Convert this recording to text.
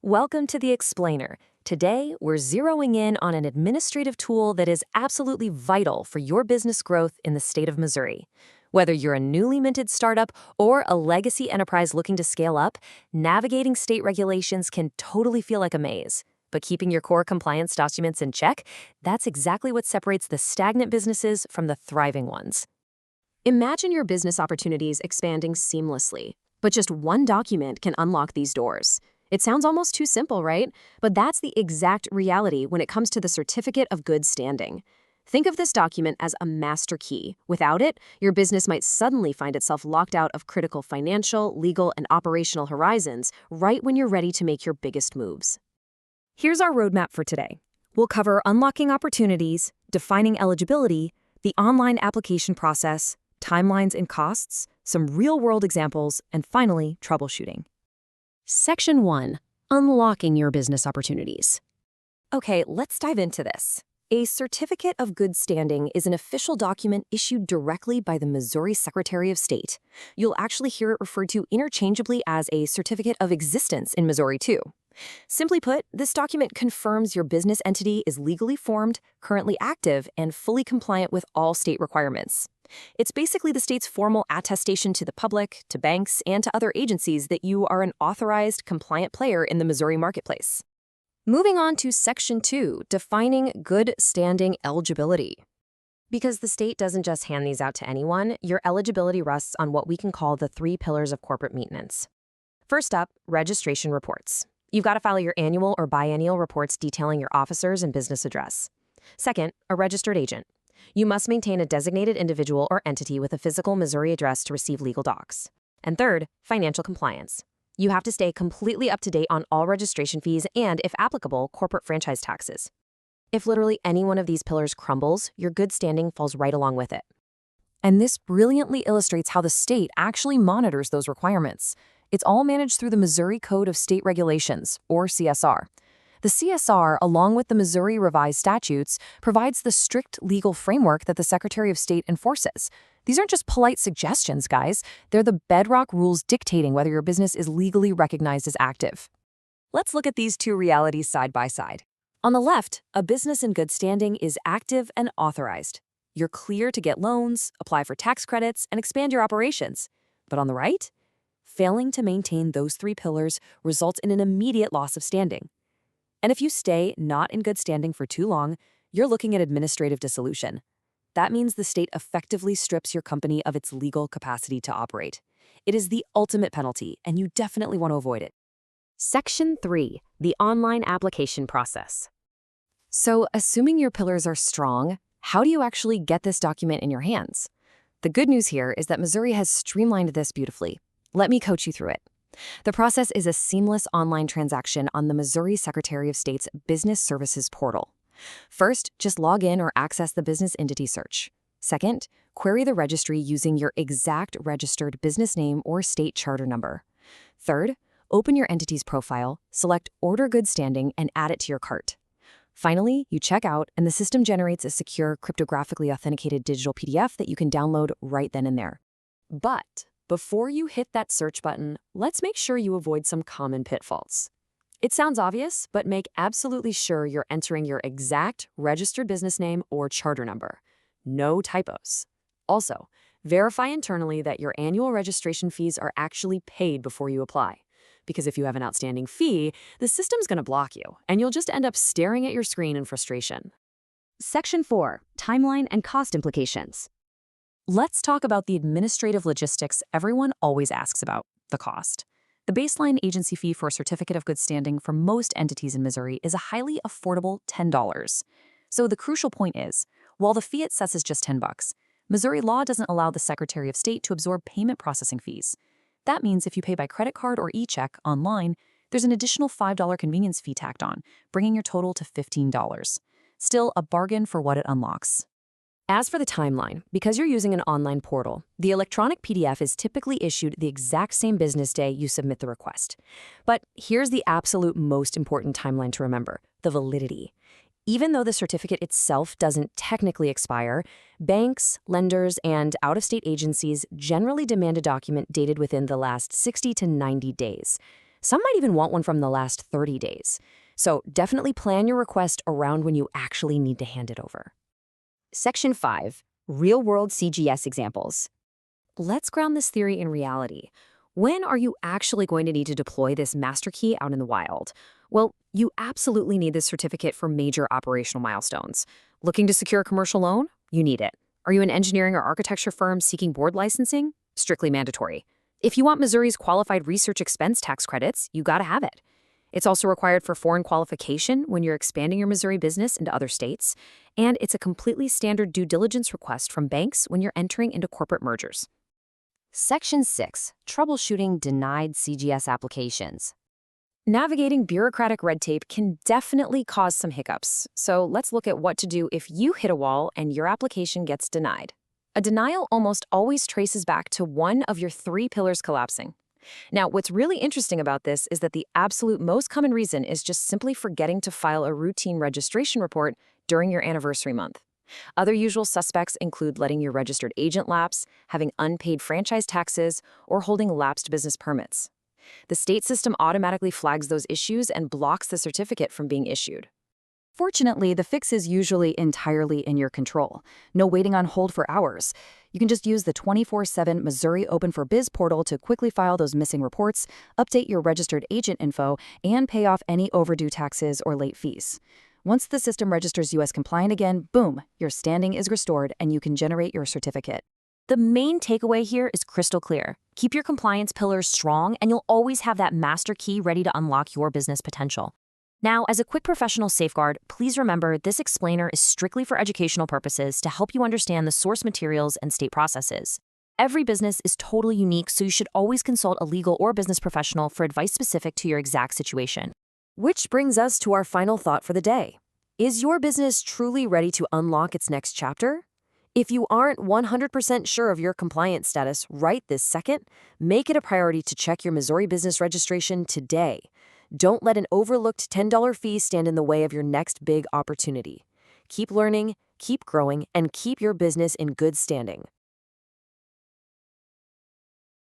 Welcome to the Explainer. Today, we're zeroing in on an administrative tool that is absolutely vital for your business growth in the state of Missouri. Whether you're a newly minted startup or a legacy enterprise looking to scale up, navigating state regulations can totally feel like a maze. But keeping your core compliance documents in check, that's exactly what separates the stagnant businesses from the thriving ones. Imagine your business opportunities expanding seamlessly, but just one document can unlock these doors. It sounds almost too simple, right? But that's the exact reality when it comes to the Certificate of Good Standing. Think of this document as a master key. Without it, your business might suddenly find itself locked out of critical financial, legal, and operational horizons right when you're ready to make your biggest moves. Here's our roadmap for today. We'll cover unlocking opportunities, defining eligibility, the online application process, timelines and costs, some real-world examples, and finally, troubleshooting. Section 1. Unlocking your business opportunities. Okay, let's dive into this. A Certificate of Good Standing is an official document issued directly by the Missouri Secretary of State. You'll actually hear it referred to interchangeably as a Certificate of Existence in Missouri, too. Simply put, this document confirms your business entity is legally formed, currently active, and fully compliant with all state requirements. It's basically the state's formal attestation to the public, to banks, and to other agencies that you are an authorized, compliant player in the Missouri marketplace. Moving on to Section 2, defining good standing eligibility. Because the state doesn't just hand these out to anyone, your eligibility rests on what we can call the 3 pillars of corporate maintenance. First up, registration reports. You've got to file your annual or biennial reports detailing your officers and business address. Second, a registered agent. You must maintain a designated individual or entity with a physical Missouri address to receive legal docs. And third, financial compliance. You have to stay completely up to date on all registration fees and, if applicable, corporate franchise taxes. If literally any one of these pillars crumbles, your good standing falls right along with it. And this brilliantly illustrates how the state actually monitors those requirements. It's all managed through the Missouri Code of State Regulations, or CSR. The CSR, along with the Missouri Revised Statutes, provides the strict legal framework that the Secretary of State enforces. These aren't just polite suggestions, guys. They're the bedrock rules dictating whether your business is legally recognized as active. Let's look at these two realities side by side. On the left, a business in good standing is active and authorized. You're clear to get loans, apply for tax credits, and expand your operations. But on the right, failing to maintain those 3 pillars results in an immediate loss of standing. And if you stay not in good standing for too long, you're looking at administrative dissolution. That means the state effectively strips your company of its legal capacity to operate. It is the ultimate penalty, and you definitely want to avoid it. Section 3. The online application process. So, assuming your pillars are strong, how do you actually get this document in your hands? The good news here is that Missouri has streamlined this beautifully. Let me coach you through it. The process is a seamless online transaction on the Missouri Secretary of State's Business Services portal. First, just log in or access the business entity search. Second, query the registry using your exact registered business name or state charter number. Third, open your entity's profile, select Order Good Standing, and add it to your cart. Finally, you check out, and the system generates a secure, cryptographically authenticated digital PDF that you can download right then and there. But before you hit that search button, let's make sure you avoid some common pitfalls. It sounds obvious, but make absolutely sure you're entering your exact registered business name or charter number. No typos. Also, verify internally that your annual registration fees are actually paid before you apply. Because if you have an outstanding fee, the system's going to block you, and you'll just end up staring at your screen in frustration. Section 4. Timeline and cost implications. Let's talk about the administrative logistics everyone always asks about, the cost. The baseline agency fee for a Certificate of Good Standing for most entities in Missouri is a highly affordable $10. So the crucial point is, while the fee it sets is just $10, Missouri law doesn't allow the Secretary of State to absorb payment processing fees. That means if you pay by credit card or e-check online, there's an additional $5 convenience fee tacked on, bringing your total to $15. Still a bargain for what it unlocks. As for the timeline, because you're using an online portal, the electronic PDF is typically issued the exact same business day you submit the request. But here's the absolute most important timeline to remember, the validity. Even though the certificate itself doesn't technically expire, banks, lenders, and out-of-state agencies generally demand a document dated within the last 60 to 90 days. Some might even want one from the last 30 days. So definitely plan your request around when you actually need to hand it over. Section 5. Real-world CGS examples. Let's ground this theory in reality. When are you actually going to need to deploy this master key out in the wild? Well, you absolutely need this certificate for major operational milestones. Looking to secure a commercial loan? You need it. Are you an engineering or architecture firm seeking board licensing? Strictly mandatory. If you want Missouri's qualified research expense tax credits, you gotta have it. It's also required for foreign qualification when you're expanding your Missouri business into other states, and it's a completely standard due diligence request from banks when you're entering into corporate mergers. Section 6. Troubleshooting denied CGS applications. Navigating bureaucratic red tape can definitely cause some hiccups, so let's look at what to do if you hit a wall and your application gets denied. A denial almost always traces back to one of your 3 pillars collapsing. Now, what's really interesting about this is that the absolute most common reason is just simply forgetting to file a routine registration report during your anniversary month. Other usual suspects include letting your registered agent lapse, having unpaid franchise taxes, or holding lapsed business permits. The state system automatically flags those issues and blocks the certificate from being issued. Fortunately, the fix is usually entirely in your control. No waiting on hold for hours. You can just use the 24/7 Missouri Open for Biz portal to quickly file those missing reports, update your registered agent info, and pay off any overdue taxes or late fees. Once the system registers U.S. compliant again, boom, your standing is restored and you can generate your certificate. The main takeaway here is crystal clear. Keep your compliance pillars strong, and you'll always have that master key ready to unlock your business potential. Now, as a quick professional safeguard, please remember this explainer is strictly for educational purposes to help you understand the source materials and state processes. Every business is totally unique, so you should always consult a legal or business professional for advice specific to your exact situation. Which brings us to our final thought for the day. Is your business truly ready to unlock its next chapter? If you aren't 100% sure of your compliance status right this second, make it a priority to check your Missouri business registration today. Don't let an overlooked $10 fee stand in the way of your next big opportunity. Keep learning, keep growing, and keep your business in good standing.